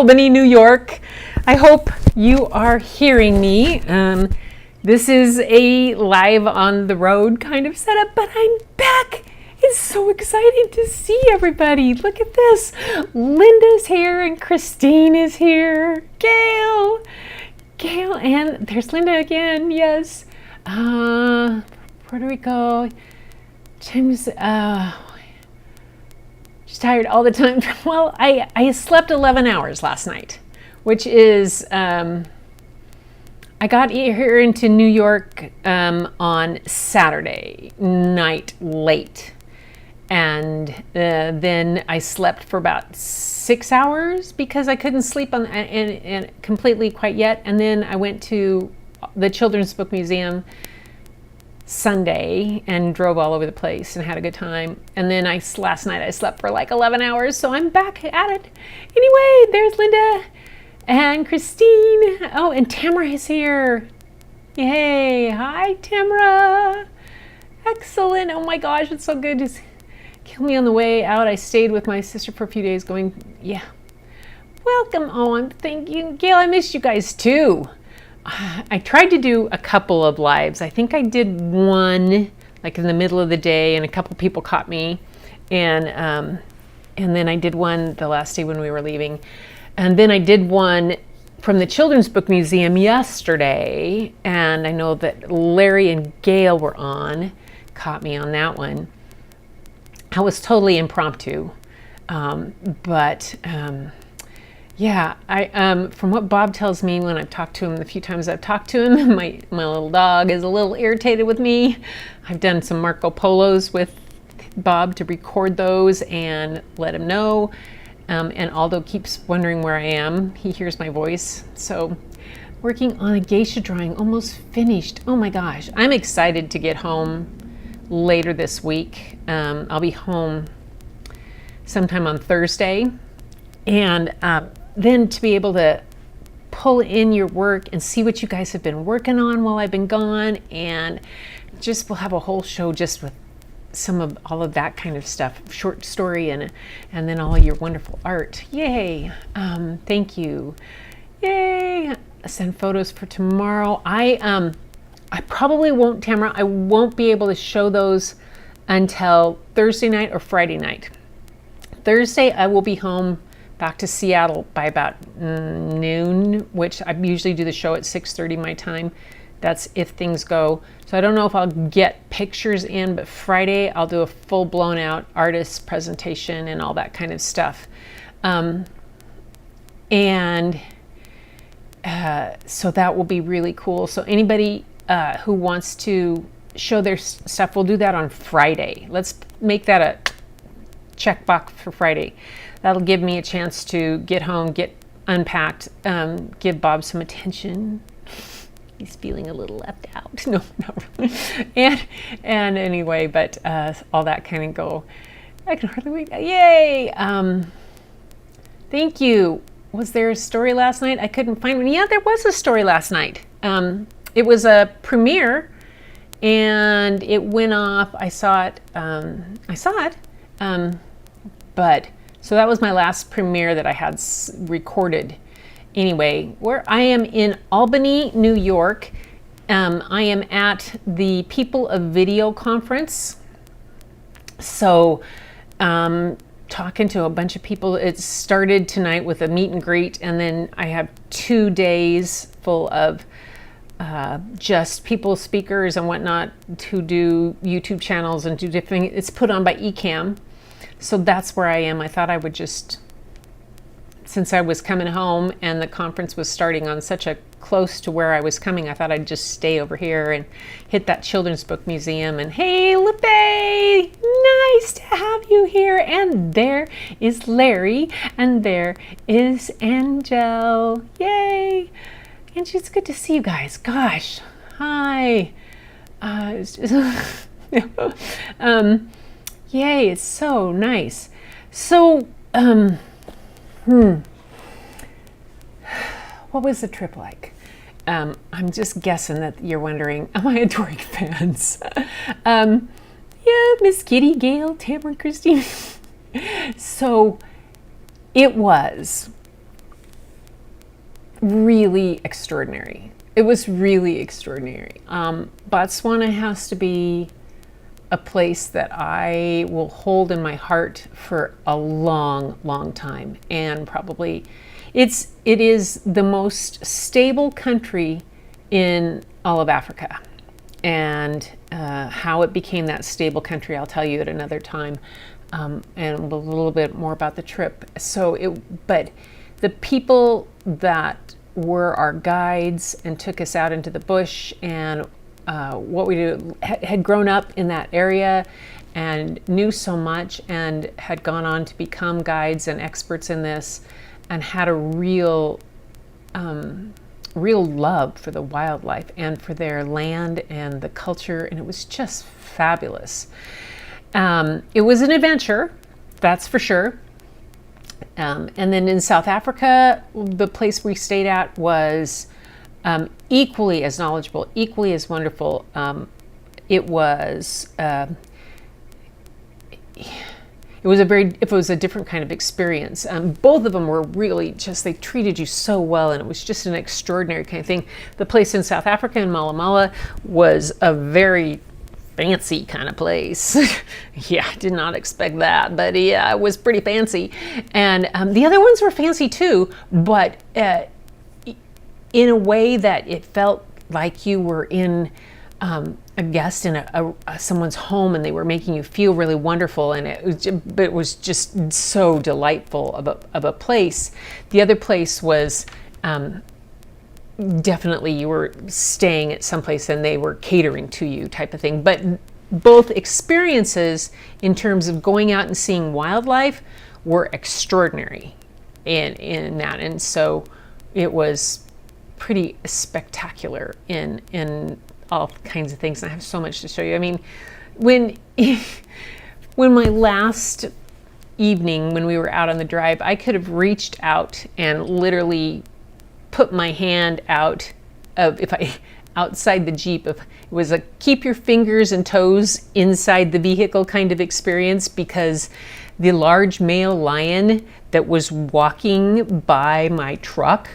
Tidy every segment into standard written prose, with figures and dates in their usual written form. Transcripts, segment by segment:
Albany, New York. I hope you are hearing me. This is a live on the road kind of setup, but I'm back. It's so exciting to see everybody. Look at this. Linda's here and Christine is here. Gail, and there's Linda again. Yes. Puerto Rico. James, she's tired all the time. Well, I slept 11 hours last night, which is, I got here into New York on Saturday night late. And then I slept for about 6 hours because I couldn't sleep and completely quite yet. And then I went to the Children's Book Museum Sunday and drove all over the place and had a good time. And then last night I slept for like 11 hours, so I'm back at it. Anyway, there's Linda and Christine. Oh, and Tamara is here. Yay. Hi, Tamara. Excellent. Oh my gosh, it's so good to kill me on the way out. I stayed with my sister for a few days going, yeah. Welcome on. Thank you. Gail, I missed you guys too. I tried to do a couple of lives. I think I did one like in the middle of the day and a couple people caught me. And then I did one the last day when we were leaving. And then I did one from the Children's Book Museum yesterday. And I know that Larry and Gail were on, caught me on that one. I was totally impromptu. Yeah, from what Bob tells me when I've talked to him, the few times I've talked to him, my little dog is a little irritated with me. I've done some Marco Polos with Bob to record those and let him know. And Aldo keeps wondering where I am. He hears my voice. So working on a geisha drawing, almost finished. Oh my gosh, I'm excited to get home later this week. I'll be home sometime on Thursday. And then to be able to pull in your work and see what you guys have been working on while I've been gone, and just we'll have a whole show just with some of all of that kind of stuff, short story and then all your wonderful art. Yay. Thank you. Yay. Send photos for tomorrow. I probably won't, Tamara, I won't be able to show those until Thursday night or Friday night. Thursday I will be home back to Seattle by about noon, which I usually do the show at 6:30 my time. That's if things go. So I don't know if I'll get pictures in, but Friday I'll do a full blown out artist presentation and all that kind of stuff. So that will be really cool. So anybody who wants to show their stuff, we'll do that on Friday. Let's make that a checkbox for Friday. That'll give me a chance to get home, get unpacked, give Bob some attention. He's feeling a little left out. No, not really. And anyway, but all that kind of go. I can hardly wait. Yay! Thank you. Was there a story last night? I couldn't find one. Yeah, there was a story last night. It was a premiere, and it went off. I saw it. But so that was my last premiere that I had recorded. Anyway, where I am in Albany, New York. I am at the People of Video conference. So talking to a bunch of people. It started tonight with a meet and greet, and then I have 2 days full of just people, speakers and whatnot, who do YouTube channels and do different. It's put on by Ecamm. So that's where I am. I thought I would just, since I was coming home and the conference was starting on such a close to where I was coming, I thought I'd just stay over here and hit that Children's Book Museum. And hey, Lippe, nice to have you here. And there is Larry, and there is Angel. Yay. And it's good to see you guys. Gosh, hi. It's just yay, it's so nice. So, what was the trip like? I'm just guessing that you're wondering, am I adoring fans? Yeah, Miss Kitty, Gail, Tamara, Christine. So, it was really extraordinary. It was really extraordinary. Botswana has to be a place that I will hold in my heart for a long, long time. And probably it is the most stable country in all of Africa. And how it became that stable country, I'll tell you at another time, and a little bit more about the trip. But the people that were our guides and took us out into the bush and what we do had grown up in that area and knew so much and had gone on to become guides and experts in this and had a real love for the wildlife and for their land and the culture, and it was just fabulous. It was an adventure, that's for sure. And then in South Africa, the place we stayed at was equally as knowledgeable, equally as wonderful. It was a different kind of experience. Both of them were really just, they treated you so well, and it was just an extraordinary kind of thing. The place in South Africa in Malamala was a very fancy kind of place. Yeah, I did not expect that, but yeah, it was pretty fancy. And the other ones were fancy too, but in a way that it felt like you were in a guest in someone's home, and they were making you feel really wonderful, and it was just so delightful of a place. The other place was definitely you were staying at some place and they were catering to you type of thing. But both experiences in terms of going out and seeing wildlife were extraordinary in that, and so it was pretty spectacular in all kinds of things. And I have so much to show you. I mean, when my last evening, when we were out on the drive, I could have reached out and literally put my hand out outside the Jeep. It was a keep your fingers and toes inside the vehicle kind of experience, because the large male lion that was walking by my truck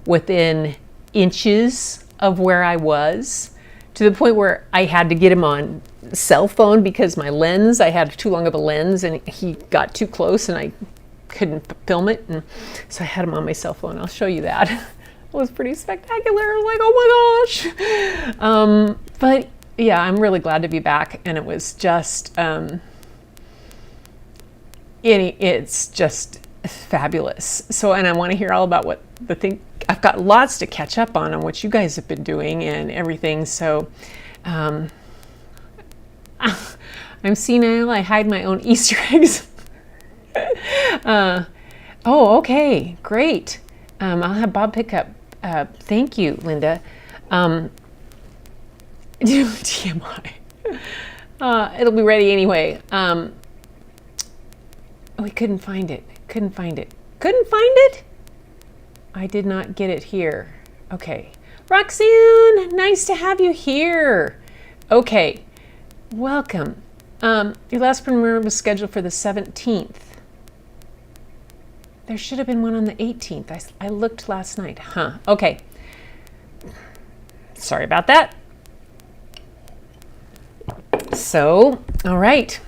within inches of where I was, to the point where I had to get him on cell phone because my lens, I had too long of a lens and he got too close and I couldn't film it. And so I had him on my cell phone. I'll show you that. It was pretty spectacular. I was like, oh my gosh. But yeah, I'm really glad to be back. And it was just, it's just fabulous. So, and I want to hear all about what the thing, I've got lots to catch up on what you guys have been doing and everything. So, I'm senile. I hide my own Easter eggs. Oh, okay, great. I'll have Bob pick up. Thank you, Linda. TMI. It'll be ready anyway. We couldn't find it. Couldn't find it. I did not get it here. Okay. Roxanne, nice to have you here. Okay. Welcome. Your last premiere was scheduled for the 17th. There should have been one on the 18th. I looked last night. Huh. Okay. Sorry about that. So, all right.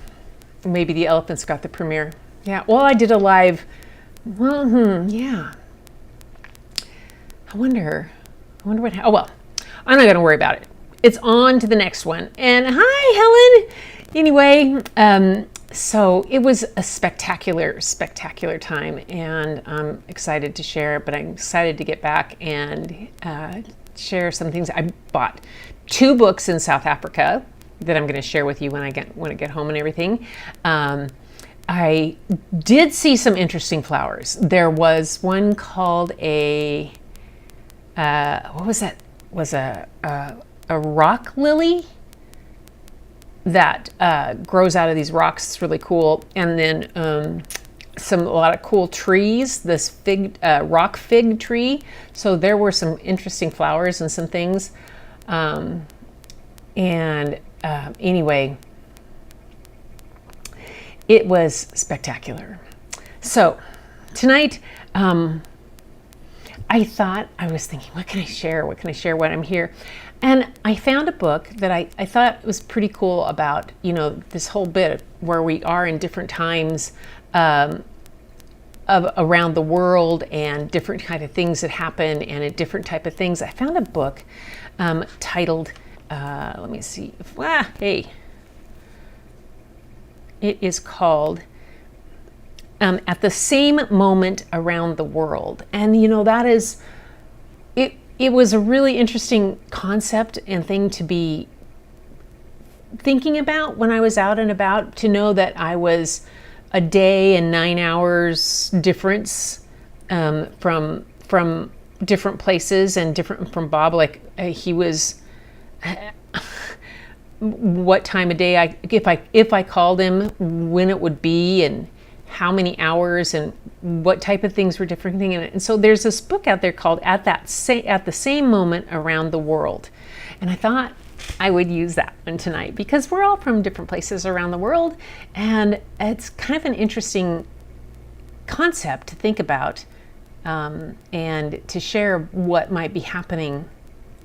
Maybe the elephants got the premiere. Yeah. Well, I did a live. Well, yeah. I wonder what. Oh well, I'm not going to worry about it. It's on to the next one. And hi, Helen. Anyway, so it was a spectacular time, and I'm excited to share it, but I'm excited to get back and share some things. I bought 2 books in South Africa that I'm going to share with you when I get home and everything. I did see some interesting flowers. There was one called what was that? Was a rock lily that grows out of these rocks. It's really cool. And then a lot of cool trees, this rock fig tree. So there were some interesting flowers and some things. Anyway, it was spectacular. So tonight, I was thinking, what can I share? What can I share when I'm here? And I found a book that I thought was pretty cool about, this whole bit where we are in different times of around the world and different kind of things that happen and a different type of things. I found a book titled, let me see. It is called At the Same Moment Around the World. And that is, it was a really interesting concept and thing to be thinking about when I was out and about, to know that I was a day and 9 hours difference from different places and different from Bob. Like he was, what time of day if I called him, when it would be, and how many hours and what type of things were different thing in it. And so there's this book out there called At the Same Moment Around the World. And I thought I would use that one tonight because we're all from different places around the world. And it's kind of an interesting concept to think about and to share what might be happening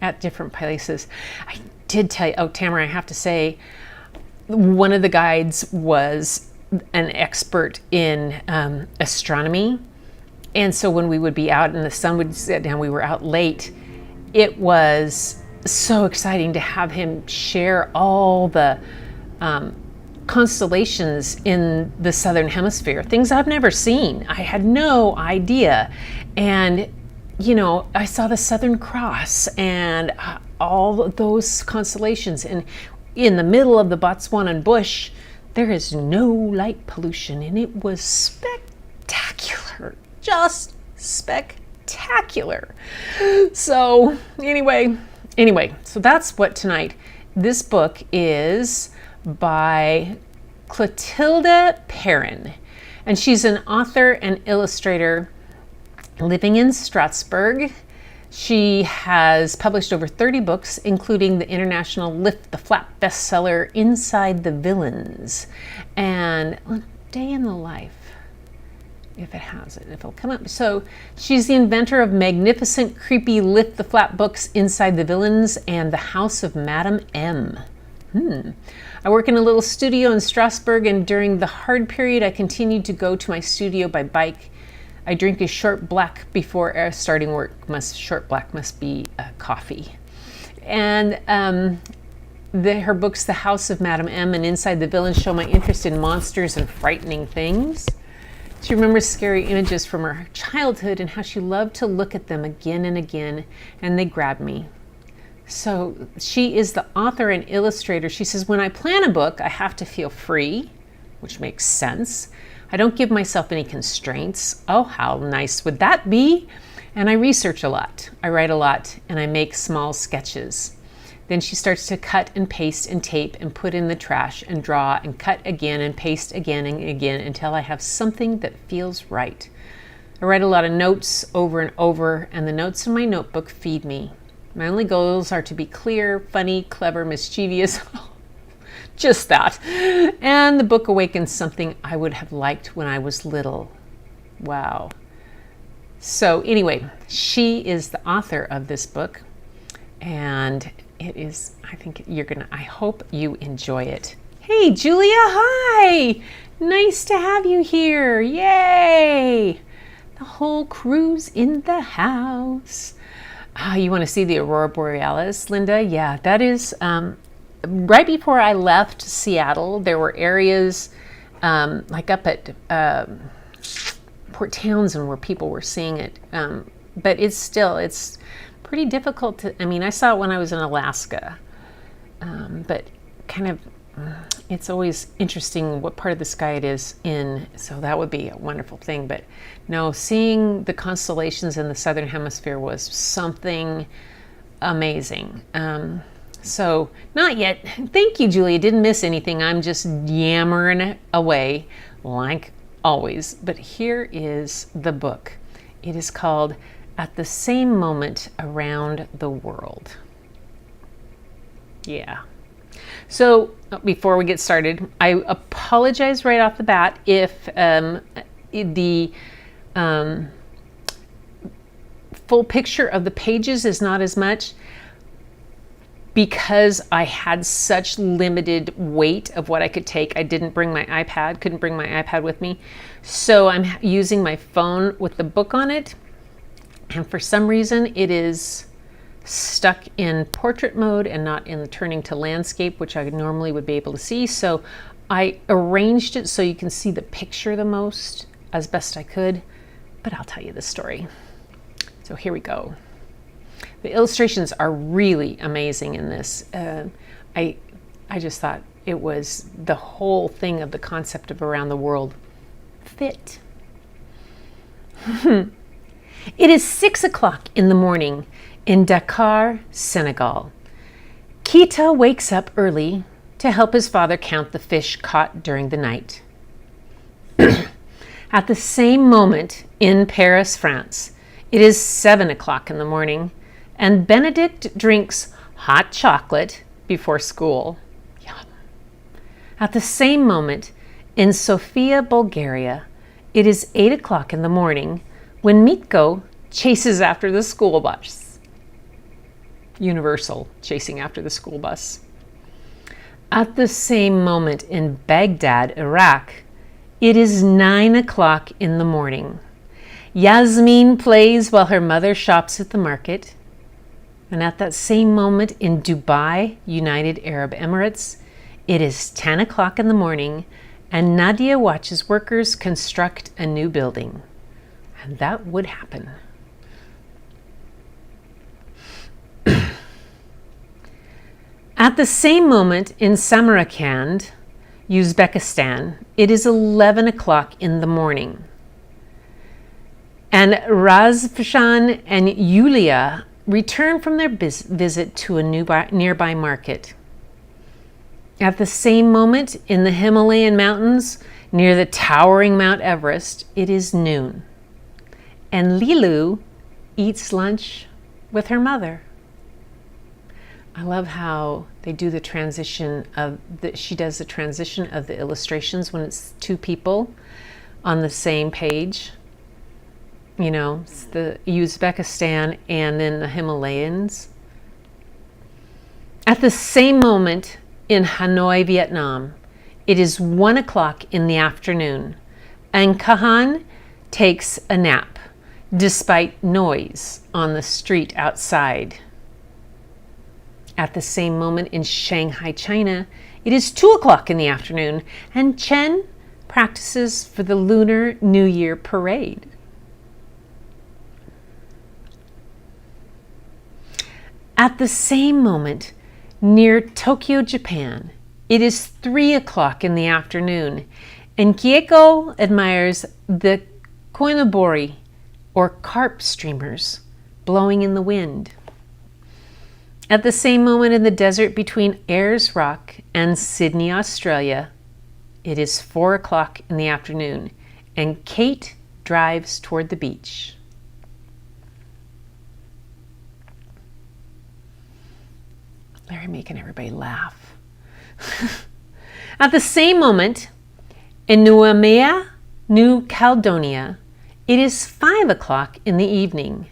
at different places. I did tell you, Tamara, I have to say, one of the guides was an expert in astronomy. And so when we would be out and the sun would set down, we were out late, it was so exciting to have him share all the constellations in the southern hemisphere, things I've never seen. I had no idea. And I saw the Southern Cross and all of those constellations. And in the middle of the Botswanan bush, there is no light pollution, and it was spectacular, just spectacular. So anyway, so that's what tonight. This book is by Clotilde Perrin, and she's an author and illustrator living in Strasbourg. She has published over 30 books, including the international Lift the Flap bestseller Inside the Villains and Day in the Life, if it'll come up. So she's the inventor of magnificent, creepy Lift the Flap books Inside the Villains and The House of Madame M. I work in a little studio in Strasbourg, and during the hard period, I continued to go to my studio by bike. I drink a short black before starting work. Short black must be coffee. And her books, The House of Madame M and Inside the Villains, show my interest in monsters and frightening things. She remembers scary images from her childhood and how she loved to look at them again and again, and they grabbed me. So she is the author and illustrator. She says, when I plan a book, I have to feel free, which makes sense. I don't give myself any constraints. Oh, how nice would that be? And I research a lot. I write a lot, and I make small sketches. Then she starts to cut and paste and tape and put in the trash and draw and cut again and paste again and again until I have something that feels right. I write a lot of notes over and over, and the notes in my notebook feed me. My only goals are to be clear, funny, clever, mischievous. Just that. And the book awakens something I would have liked when I was little. Wow. So anyway, she is the author of this book, and it is, I hope you enjoy it. Hey, Julia, hi. Nice to have you here. Yay. The whole crew's in the house. You want to see the Aurora Borealis, Linda? Yeah, that is, right before I left Seattle, there were areas like up at Port Townsend where people were seeing it. But it's pretty difficult to, I saw it when I was in Alaska, but kind of, it's always interesting what part of the sky it is in, so that would be a wonderful thing. But no, seeing the constellations in the southern hemisphere was something amazing. So not yet. Thank you, Julia. Didn't miss anything. I'm just yammering away like always. But here is the book. It is called At the Same Moment Around the World. Yeah. So before we get started, I apologize right off the bat if the full picture of the pages is not as much because I had such limited weight of what I could take. I didn't bring my iPad, couldn't bring my iPad with me. So I'm using my phone with the book on it. And for some reason, it is stuck in portrait mode and not in the turning to landscape, which I normally would be able to see. So I arranged it so you can see the picture the most as best I could, but I'll tell you the story. So here we go. The illustrations are really amazing in this. I just thought it was the whole thing of the concept of around the world fit. It is 6 o'clock in the morning in Dakar, Senegal. Keita wakes up early to help his father count the fish caught during the night. At the same moment in Paris, France, it is 7 o'clock in the morning, and Benedict drinks hot chocolate before school. Yum. At the same moment in Sofia, Bulgaria, it is 8 o'clock in the morning when Mitko chases after the school bus. Universal, chasing after the school bus. At the same moment in Baghdad, Iraq, it is 9 o'clock in the morning. Yasmin plays while her mother shops at the market. And at that same moment in Dubai, United Arab Emirates, it is 10 o'clock in the morning and Nadia watches workers construct a new building. And that would happen. At the same moment in Samarkand, Uzbekistan, it is 11 o'clock in the morning. And Razvshan and Yulia return from their visit to a nearby market. At the same moment in the Himalayan mountains, near the towering Mount Everest, it is noon. And Lilu eats lunch with her mother. I love how they do the transition she does the transition of the illustrations when it's two people on the same page. You know, it's the Uzbekistan and then the Himalayas. At the same moment in Hanoi, Vietnam, it is 1 o'clock in the afternoon, and Kahan takes a nap despite noise on the street outside. At the same moment in Shanghai, China, it is 2 o'clock in the afternoon, and Chen practices for the Lunar New Year parade. At the same moment, near Tokyo, Japan, it is 3 o'clock in the afternoon, and Kieko admires the koinobori, or carp streamers, blowing in the wind. At the same moment in the desert between Ayers Rock and Sydney, Australia, it is 4 o'clock in the afternoon, and Kate drives toward the beach. Larry making everybody laugh. At the same moment, in Noumea, New Caledonia, it is 5 o'clock in the evening,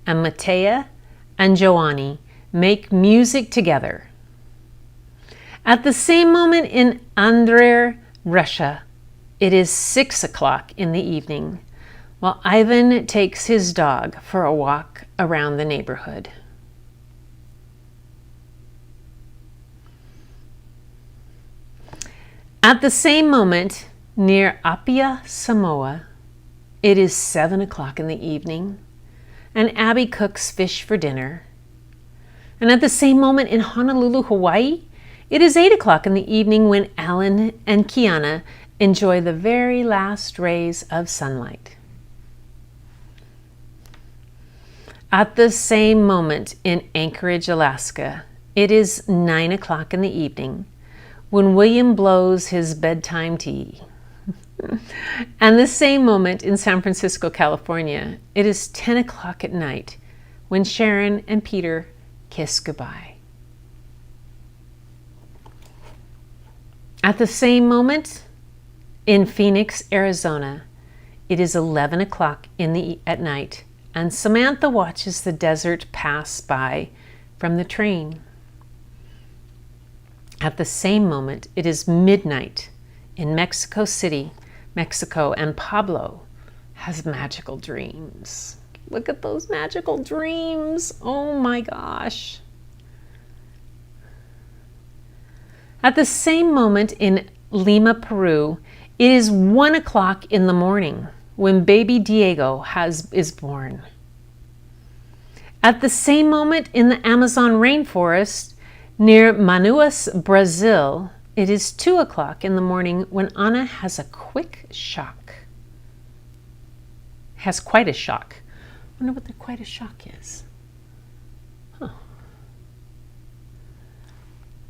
and Matea and Joanni make music together. At the same moment in Andrei, Russia, it is 6 o'clock in the evening, while Ivan takes his dog for a walk around the neighborhood. At the same moment, near Apia, Samoa, it is 7 o'clock in the evening, and Abby cooks fish for dinner. And at the same moment in Honolulu, Hawaii, it is 8 o'clock in the evening when Alan and Kiana enjoy the very last rays of sunlight. At the same moment in Anchorage, Alaska, it is 9 o'clock in the evening when William blows his bedtime tea. And the same moment in San Francisco, California, it is 10 o'clock at night when Sharon and Peter kiss goodbye. At the same moment in Phoenix, Arizona, it is 11 o'clock at night and Samantha watches the desert pass by from the train. At the same moment, it is midnight in Mexico City, Mexico, and Pablo has magical dreams. Look at those magical dreams. Oh my gosh. At the same moment in Lima, Peru, it is 1 o'clock in the morning when baby Diego is born. At the same moment in the Amazon rainforest near Manaus, Brazil, it is 2 o'clock in the morning when Anna has a quick shock. Has quite a shock. I wonder what the quite a shock is. Huh.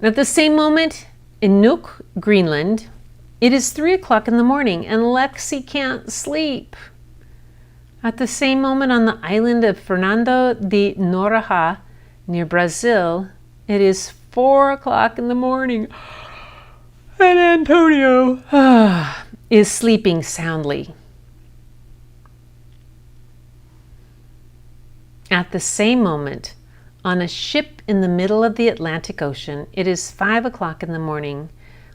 At the same moment in Nuuk, Greenland, it is 3 o'clock in the morning and Lexi can't sleep. At the same moment on the island of Fernando de Noronha near Brazil, it is 4 o'clock in the morning and Antonio is sleeping soundly. At the same moment, on a ship in the middle of the Atlantic Ocean, it is 5 o'clock in the morning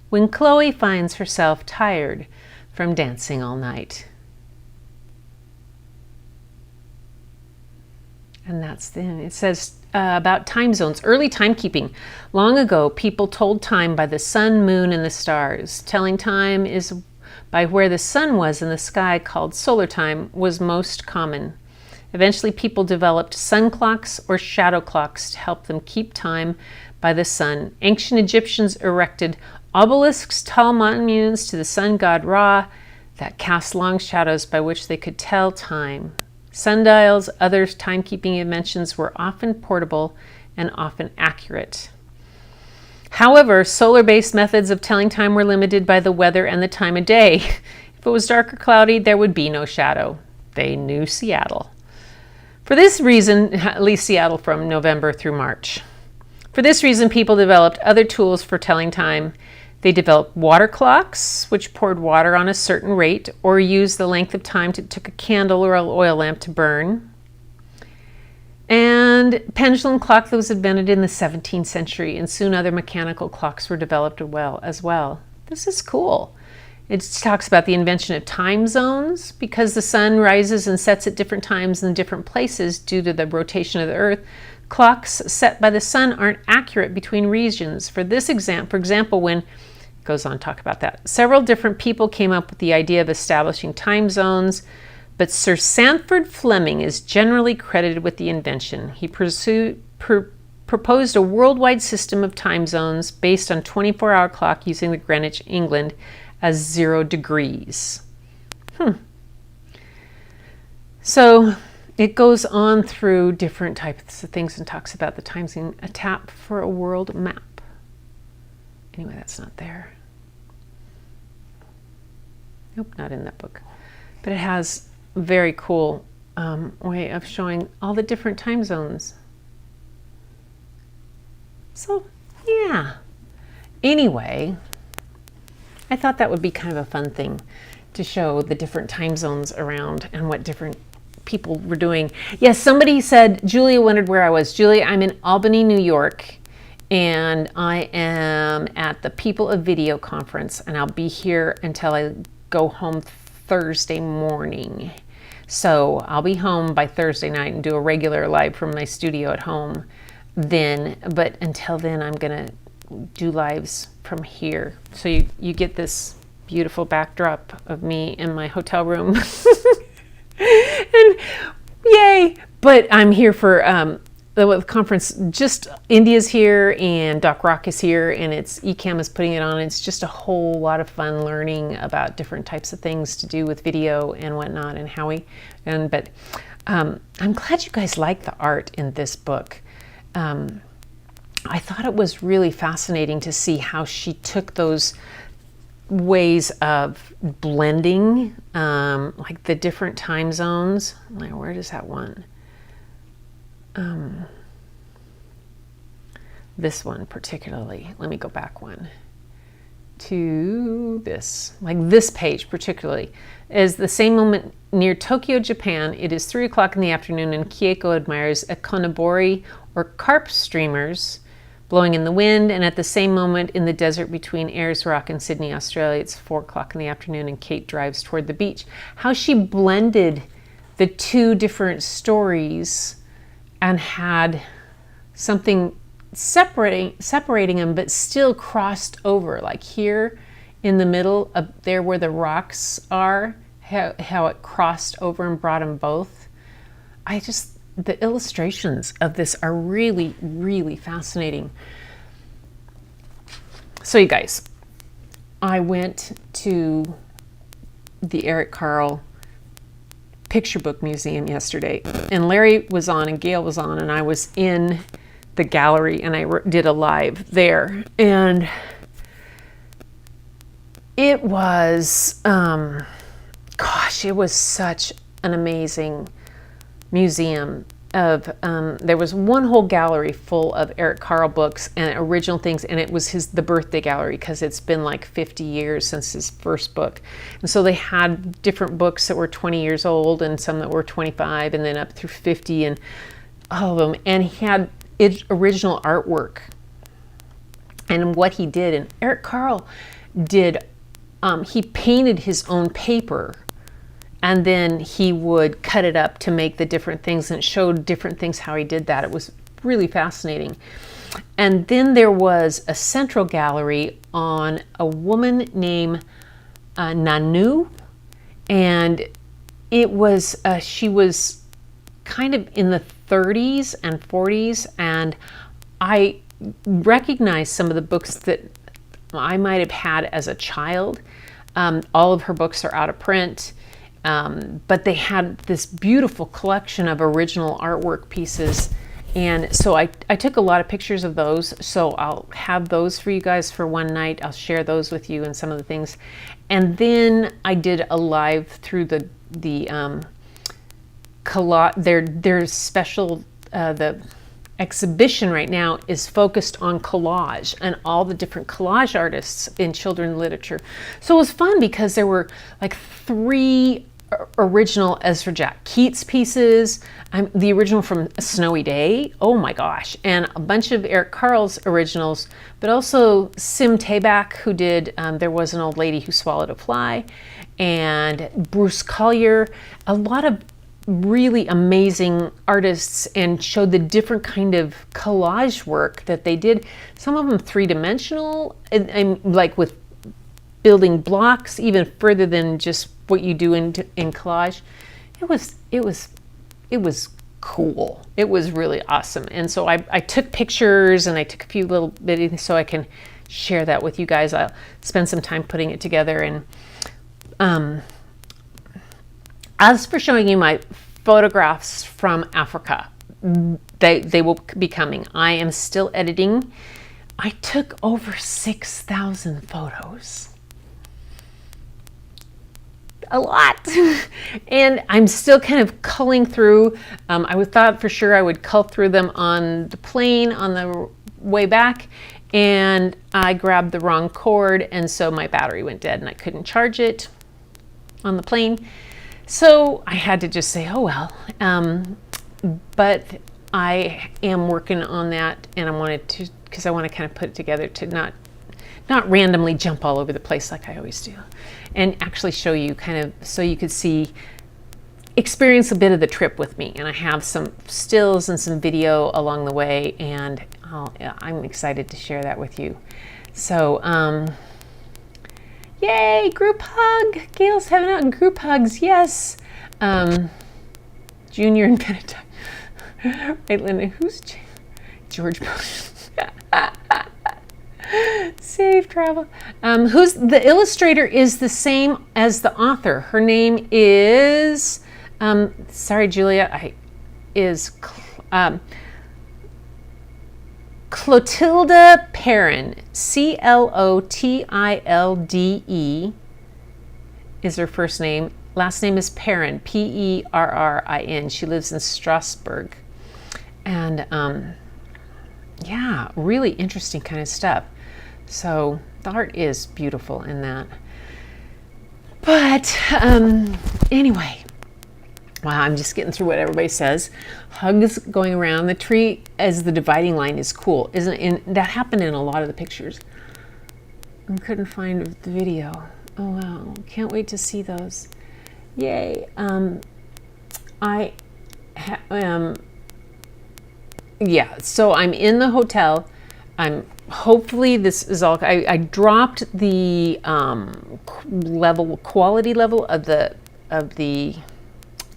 when Chloe finds herself tired from dancing all night. And that's then it says about time zones, early timekeeping. Long ago, people told time by the sun, moon, and the stars. Telling time is by where the sun was in the sky, called solar time, was most common. Eventually, people developed sun clocks or shadow clocks to help them keep time by the sun. Ancient Egyptians erected obelisks, tall monuments to the sun god Ra that cast long shadows by which they could tell time. Sundials, other timekeeping inventions were often portable and often accurate. However, solar-based methods of telling time were limited by the weather and the time of day. If it was dark or cloudy, there would be no shadow. They knew Seattle. For this reason, at least Seattle from November through March. For this reason, people developed other tools for telling time. They developed water clocks, which poured water on a certain rate, or used the length of time it took a candle or an oil lamp to burn. And pendulum clock that was invented in the 17th century, and soon other mechanical clocks were developed as well. This is cool. It talks about the invention of time zones. Because the sun rises and sets at different times in different places due to the rotation of the earth, clocks set by the sun aren't accurate between regions. For example, when it goes on to talk about that, several different people came up with the idea of establishing time zones, but Sir Sandford Fleming is generally credited with the invention. He proposed a worldwide system of time zones based on 24-hour clock using the Greenwich, England, as 0 degrees. So it goes on through different types of things and talks about the time zone, a tap for a world map. Anyway, that's not there. Nope, not in that book. But it has a very cool way of showing all the different time zones. So, yeah. Anyway, I thought that would be kind of a fun thing to show the different time zones around and what different people were doing. Yes, somebody said, Julia wondered where I was. Julia, I'm in Albany, New York, and I am at the People of Video conference, and I'll be here until I go home Thursday morning. So I'll be home by Thursday night and do a regular live from my studio at home then. But until then, I'm going to do lives from here. So you get this beautiful backdrop of me in my hotel room. And yay! But I'm here for the conference. Just India's here and Doc Rock is here, and Ecamm is putting it on. It's just a whole lot of fun learning about different types of things to do with video and whatnot, and how but I'm glad you guys like the art in this book. I thought it was really fascinating to see how she took those ways of blending, like the different time zones. Like, where does that one? This one particularly. Let me go back one. to this, like this page particularly, is the same moment near Tokyo, Japan. It is 3 o'clock in the afternoon and Kieko admires ekonobori or carp streamers blowing in the wind. And at the same moment in the desert between Ayers Rock and Sydney, Australia, it's 4 o'clock in the afternoon and Kate drives toward the beach. How she blended the two different stories and had something separating them, but still crossed over, like here in the middle of there where the rocks are, how it crossed over and brought them both. The illustrations of this are really, really fascinating. So you guys, I went to the Eric Carle Picture Book Museum yesterday, and Larry was on and Gail was on, and I was in the gallery and I did a live there, and it was it was such an amazing museum of there was one whole gallery full of Eric Carle books and original things, and it was the birthday gallery because it's been like 50 years since his first book, and so they had different books that were 20 years old and some that were 25 and then up through 50 and all of them, and he had original artwork. And what he did, and Eric Carle did, he painted his own paper, and then he would cut it up to make the different things, and it showed different things how he did that. It was really fascinating. And then there was a central gallery on a woman named Nanu, and it was she was kind of in the 30s and 40s, and I recognized some of the books that I might have had as a child. All of her books are out of print, but they had this beautiful collection of original artwork pieces, and so I took a lot of pictures of those, so I'll have those for you guys for one night. I'll share those with you and some of the things. And then I did a live through the their special, the exhibition right now is focused on collage and all the different collage artists in children's literature. So it was fun because there were like 3 original Ezra Jack Keats pieces, the original from A Snowy Day, oh my gosh, and a bunch of Eric Carle's originals, but also Sim Tabak, who did There Was an Old Lady Who Swallowed a Fly, and Bruce Collier, a lot of really amazing artists, and showed the different kind of collage work that they did. Some of them 3-dimensional, and like with building blocks even further than just what you do in collage. It was cool. It was really awesome. And so I took pictures and I took a few little bit so I can share that with you guys. I'll spend some time putting it together. And as for showing you my photographs from Africa, they will be coming. I am still editing. I took over 6,000 photos. A lot. And I'm still kind of culling through. I thought for sure I would cull through them on the plane on the way back, and I grabbed the wrong cord, and so my battery went dead and I couldn't charge it on the plane. So I had to just say, oh well. But I am working on that, and I wanted to, because I want to kind of put it together to not randomly jump all over the place like I always do, and actually show you kind of so you could experience a bit of the trip with me. And I have some stills and some video along the way, and I'm excited to share that with you. So, yay, group hug! Gail's having out in group hugs, yes! Junior and Benedict. Right, Linda, who's George Bush? Safe travel. Who's the illustrator is the same as the author. Her name is, sorry, Julia, Clotilde Perrin. Clotilde is her first name. Last name is Perrin, Perrin. She lives in Strasbourg. And yeah, really interesting kind of stuff. So the art is beautiful in that. But anyway, wow, I'm just getting through what everybody says. Hugs going around. The tree as the dividing line is cool, isn't it? And that happened in a lot of the pictures. I couldn't find the video. Oh wow, can't wait to see those. Yay. Yeah, so I'm in the hotel. Hopefully this is all, I dropped the quality level of the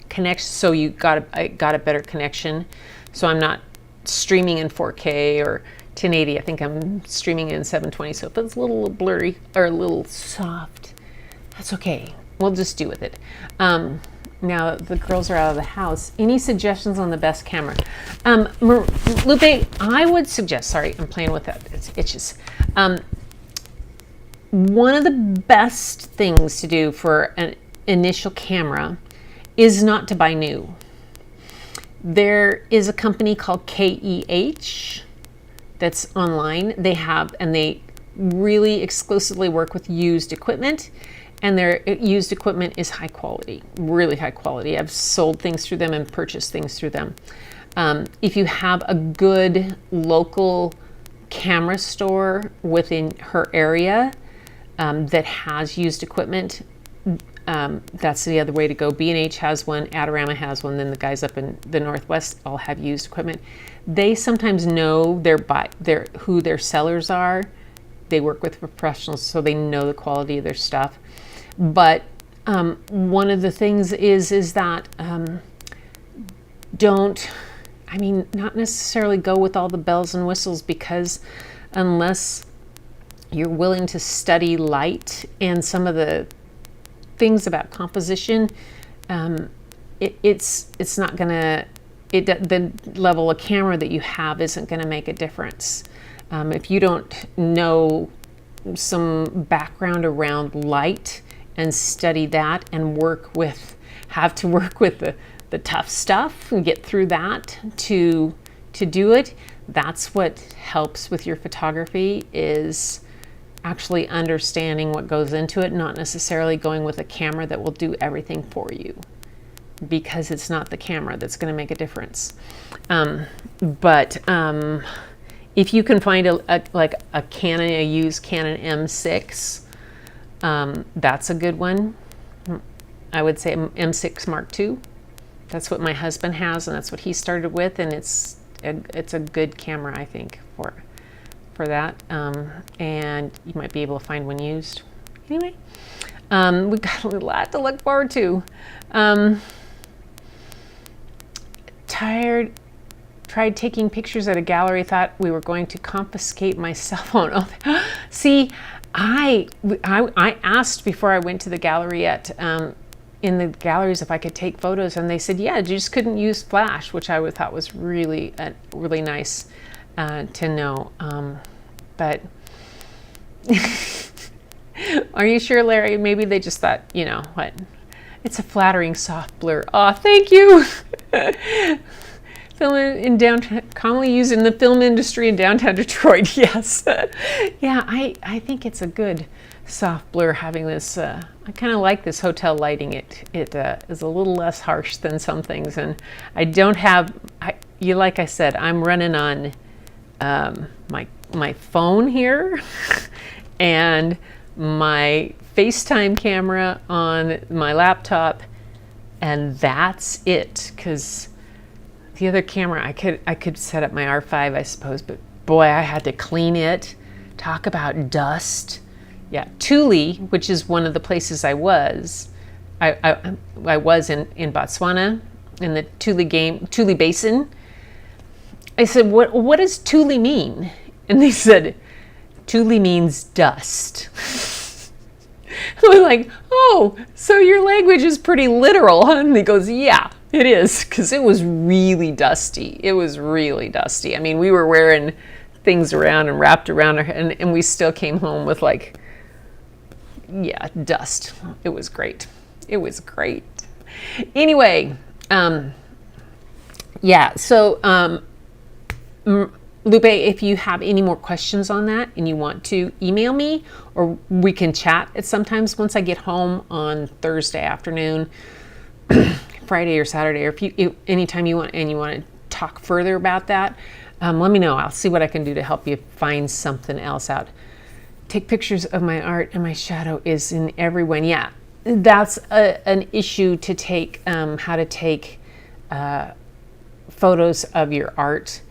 connection, so I got a better connection. So I'm not streaming in 4K or 1080. I think I'm streaming in 720. So if it's a little blurry or a little soft, that's okay. We'll just do with it. Now the girls are out of the house. Any suggestions on the best camera? Lupe, I would suggest, sorry, I'm playing with that, it itches. One of the best things to do for an initial camera is not to buy new. There is a company called KEH that's online. They really exclusively work with used equipment. And their used equipment is high quality, really high quality. I've sold things through them and purchased things through them. If you have a good local camera store within her area that has used equipment, that's the other way to go. B&H has one, Adorama has one, then the guys up in the Northwest all have used equipment. They sometimes know who their sellers are. They work with professionals, so they know the quality of their stuff. But one of the things is that not necessarily go with all the bells and whistles, because unless you're willing to study light and some of the things about composition, it's not gonna, the level of camera that you have isn't gonna make a difference. If you don't know some background around light and study that and have to work with the tough stuff and get through that to do it, that's what helps with your photography, is actually understanding what goes into it, not necessarily going with a camera that will do everything for you, because it's not the camera that's going to make a difference. If you can find a used Canon M6, that's a good one. I would say M6 Mark II. That's what my husband has, and that's what he started with, and it's a good camera, I think, for that. And you might be able to find one used. Anyway, we've got a lot to look forward to. Tried taking pictures at a gallery, thought we were going to confiscate my cell phone. Oh, see, I asked before I went to the gallery in the galleries if I could take photos, and they said, yeah, you just couldn't use flash, which I thought was really nice to know. But are you sure, Larry? Maybe they just thought, you know what? It's a flattering soft blur. Oh, thank you. Film in downtown, commonly used in the film industry in downtown Detroit. Yes. Yeah, I think it's a good soft blur having this. I kind of like this hotel lighting. It is a little less harsh than some things, and I don't have. Like I said, I'm running on my phone here, and my FaceTime camera on my laptop, and that's it. Because the other camera, I could set up my R5, I suppose, but boy, I had to clean it. Talk about dust. Yeah, Thule, which is one of the places I was. I was in Botswana, in the Thule Basin. I said, what does Thule mean? And they said, Thule means dust. I was like, oh, so your language is pretty literal, huh? And he goes, yeah, it is, because it was really dusty. It was really dusty. I mean, we were wearing things around and wrapped around our, and we still came home with dust. It was great. It was great. Anyway, so Lupe, if you have any more questions on that and you want to email me, or we can chat at sometimes once I get home on Thursday afternoon, Friday or Saturday, or if anytime you want and you want to talk further about that, let me know. I'll see what I can do to help you find something else out. Take pictures of my art and my shadow is in every one. Yeah, that's an issue to take, how to take photos of your art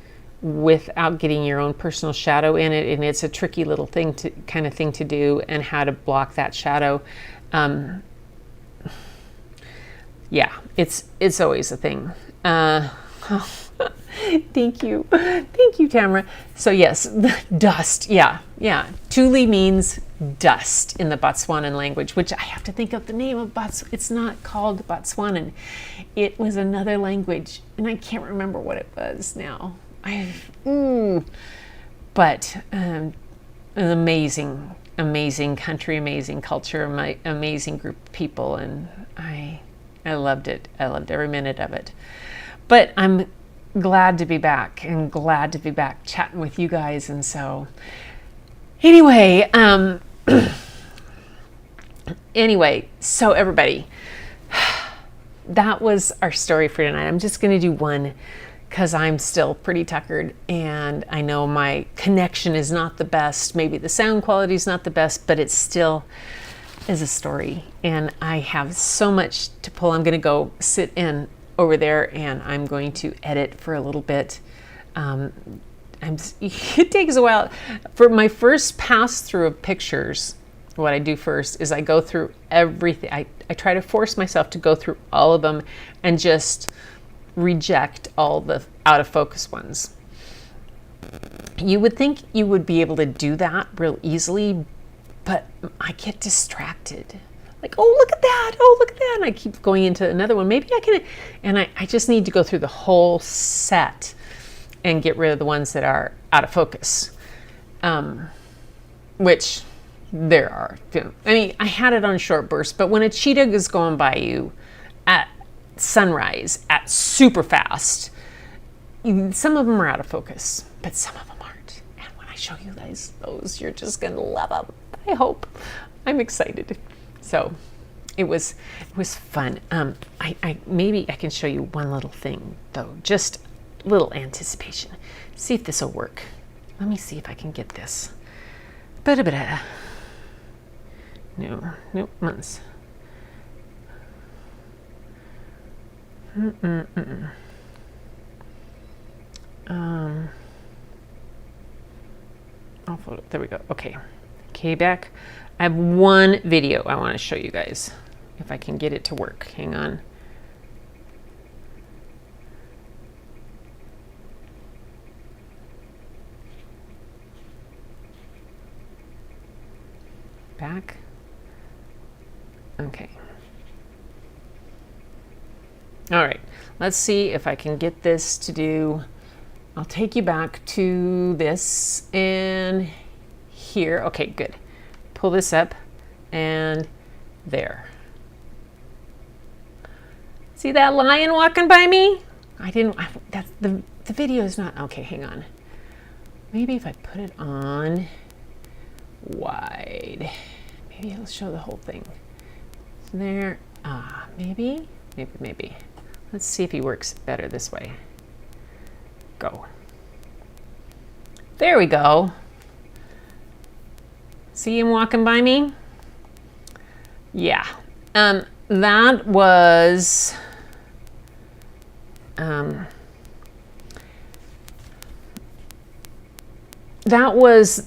without getting your own personal shadow in it, and it's a tricky little thing to do, and how to block that shadow. Yeah, it's always a thing. Thank you, Tamara. So yes, dust. Yeah. Tule means dust in the Botswanan language, which I have to think of the name of It's not called Botswanan. It was another language, and I can't remember what it was now. But an amazing country, amazing culture, amazing group of people, and I loved it. I loved every minute of it. But I'm glad to be back, and glad to be back chatting with you guys. And so anyway, so everybody, that was our story for tonight. I'm just going to do one because I'm still pretty tuckered, and I know my connection is not the best. Maybe the sound quality is not the best, but it still is a story, and I have so much to pull. I'm going to go sit in over there, and I'm going to edit for a little bit. It takes a while. For my first pass through of pictures, what I do first is I go through everything. I try to force myself to go through all of them and just reject all the out of focus ones. You would think you would be able to do that real easily, but I get distracted. Like, oh, look at that. Oh, look at that. And I keep going into another one. Maybe I can, and I just need to go through the whole set and get rid of the ones that are out of focus, which there are. I mean, I had it on short bursts, but when a cheetah is going by you at sunrise at super fast, some of them are out of focus, but some of them aren't. And when I show you guys those, you're just going to love them. I hope. I'm excited. So it was fun. Maybe I can show you one little thing though, just a little anticipation. See if this will work. Let me see if I can get this. No, months. There we go. Okay, back. I have one video I want to show you guys, if I can get it to work. Hang on. Back. Okay. All right, let's see if I can get this to do. I'll take you back to this and here. Okay, good. Pull this up and there. See that lion walking by me? That's the video is not, okay, hang on. Maybe if I put it on wide, maybe it'll show the whole thing. There, maybe. Let's see if he works better this way. Go. There we go. See him walking by me? Yeah. That was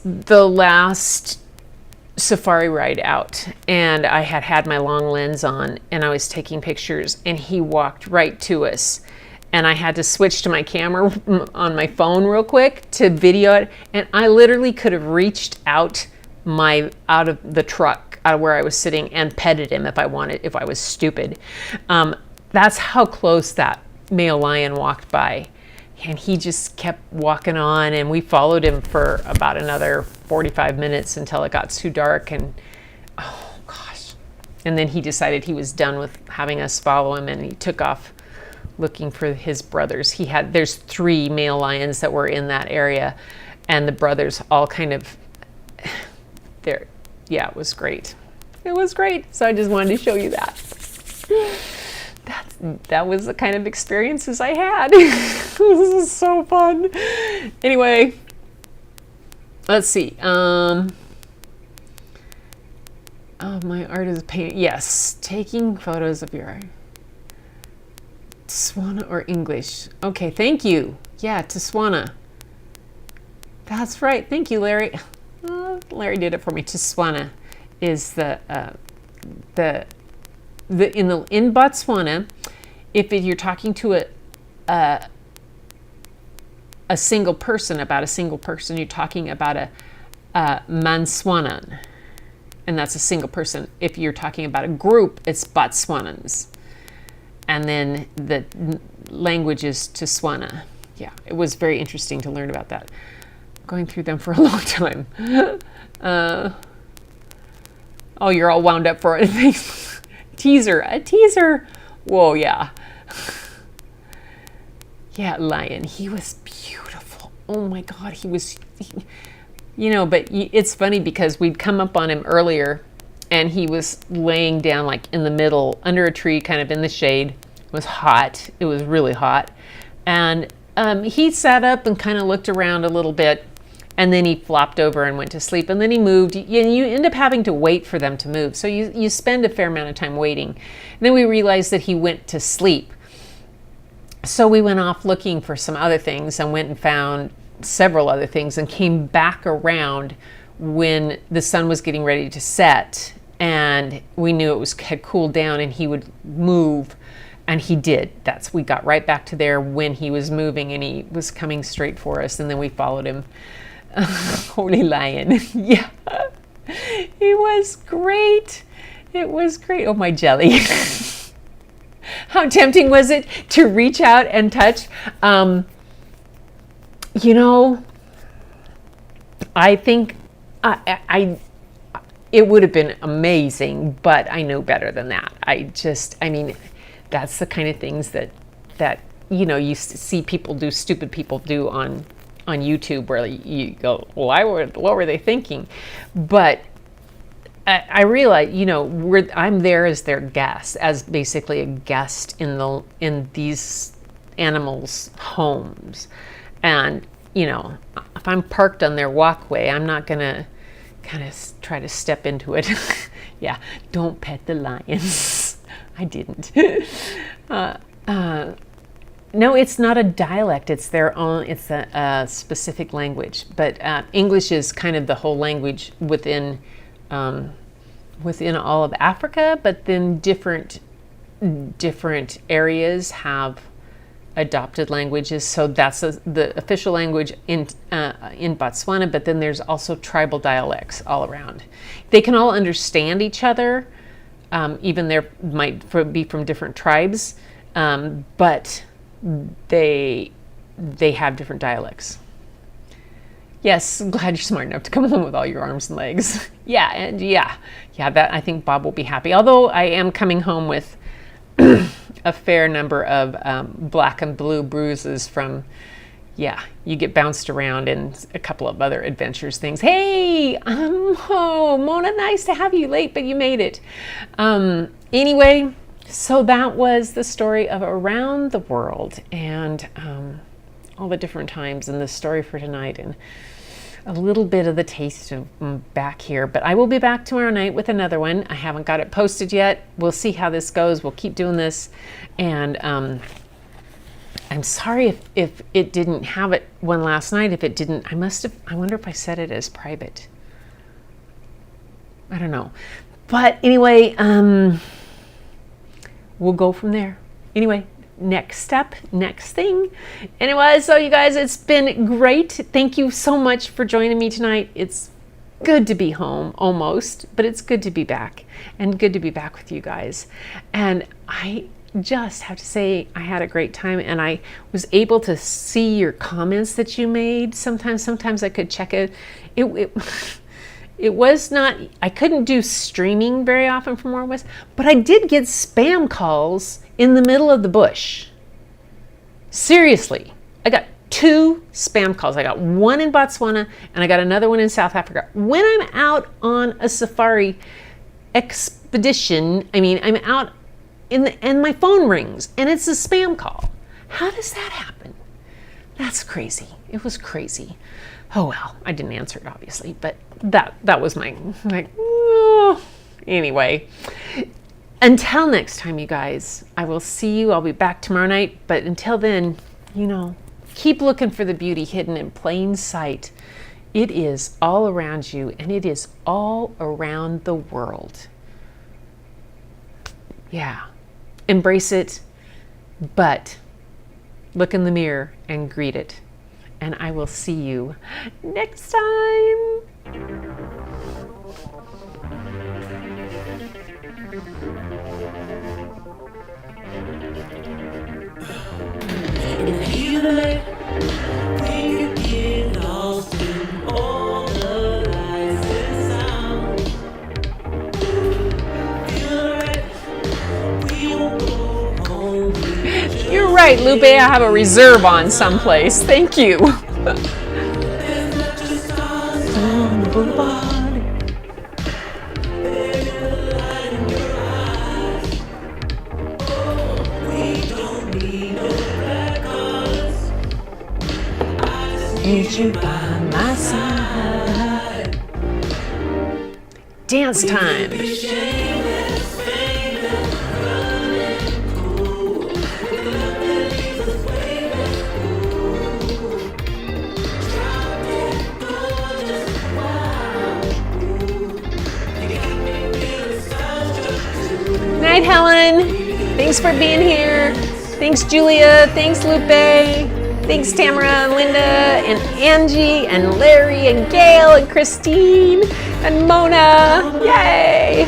the last safari ride out, and I had my long lens on and I was taking pictures, and he walked right to us, and I had to switch to my camera on my phone real quick to video it, and I literally could have reached out of the truck out of where I was sitting and petted him if I wanted, if I was stupid. That's how close that male lion walked by. And he just kept walking on, and we followed him for about another 45 minutes until it got too dark, and oh gosh. And then he decided he was done with having us follow him, and he took off looking for his brothers. There's 3 male lions that were in that area, and the brothers all kind of there. Yeah, it was great. It was great. So I just wanted to show you that. That was the kind of experiences I had. This is so fun. Anyway, let's see. Oh, my art is painting. Yes, taking photos of your art. Tswana or English? Okay, thank you. Yeah, Tswana. That's right. Thank you, Larry. Larry did it for me. Tswana is in Botswana. If you're talking to a single person, about a single person, you're talking about a Manswanan, and that's a single person. If you're talking about a group, it's Botswanans, and then the language is Tswana. Yeah, it was very interesting to learn about that. Going through them for a long time. Oh, you're all wound up for it. A teaser. Whoa, yeah. Yeah, lion. He was beautiful. Oh my God, but it's funny because we'd come up on him earlier and he was laying down like in the middle under a tree, kind of in the shade. It was hot. It was really hot. And he sat up and kind of looked around a little bit, and then he flopped over and went to sleep, and then he moved. You end up having to wait for them to move. So you spend a fair amount of time waiting. And then we realized that he went to sleep. So we went off looking for some other things and went and found several other things and came back around when the sun was getting ready to set, and we knew had cooled down and he would move, and he did. We got right back to there when he was moving, and he was coming straight for us, and then we followed him. Holy lion. Yeah. It was great. It was great. Oh, my jelly. How tempting was it to reach out and touch? I think it would have been amazing, but I know better than that. That's the kind of things that you see stupid people do on YouTube, where you go, what were they thinking? But I realize, I'm there as their guest, as basically a guest in these animals' homes. And, if I'm parked on their walkway, I'm not going to kind of try to step into it. Yeah, don't pet the lions. I didn't. No, it's not a dialect. It's their own. It's a specific language. But English is kind of the whole language within all of Africa. But then different areas have adopted languages. So that's the official language in Botswana. But then there's also tribal dialects all around. They can all understand each other. Even there might be from different tribes, but they have different dialects. Yes, I'm glad you're smart enough to come home with all your arms and legs. Yeah, that I think Bob will be happy. Although I am coming home with a fair number of black and blue bruises from, you get bounced around and a couple of other adventures things. Hey, Mona, nice to have you late, but you made it. Anyway, so that was the story of Around the World, and all the different times, and the story for tonight, and a little bit of the taste of back here. But I will be back tomorrow night with another one. I haven't got it posted yet. We'll see how this goes. We'll keep doing this. And I'm sorry if it didn't have it one last night. If it didn't, I wonder if I set it as private. I don't know. But anyway, we'll go from there. Anyway, next step, next thing. Anyway, so you guys, it's been great. Thank you so much for joining me tonight. It's good to be home, almost, but it's good to be back, and good to be back with you guys. And I just have to say, I had a great time, and I was able to see your comments that you made. Sometimes I could check it. It was not, I couldn't do streaming very often from where I was, but I did get spam calls in the middle of the bush. Seriously, I got 2 spam calls. I got one in Botswana and I got another one in South Africa. When I'm out on a safari expedition, I'm out and my phone rings and it's a spam call. How does that happen? That's crazy. It was crazy. Oh well, I didn't answer it obviously, but that was my anyway. Until next time, you guys, I will see you. I'll be back tomorrow night, but until then, keep looking for the beauty hidden in plain sight. It is all around you and it is all around the world. Yeah. Embrace it, but look in the mirror and greet it. And I will see you next time. You're right, Lupe. I have a reserve on someplace. Thank you. Need you by my side. Dance time. Night, Helen. Thanks for being here. Thanks, Julia. Thanks, Lupe. Thanks, Tamara and Linda and Angie and Larry and Gail and Christine and Mona. Yay!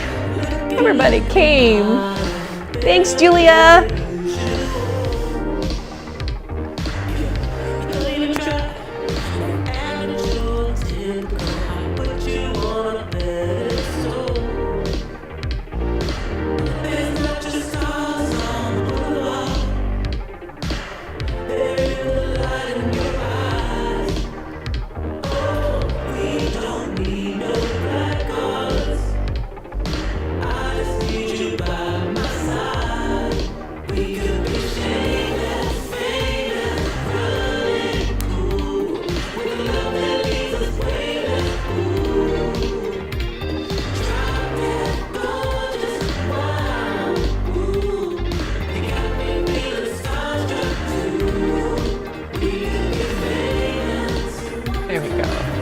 Everybody came. Thanks, Julia. There we go.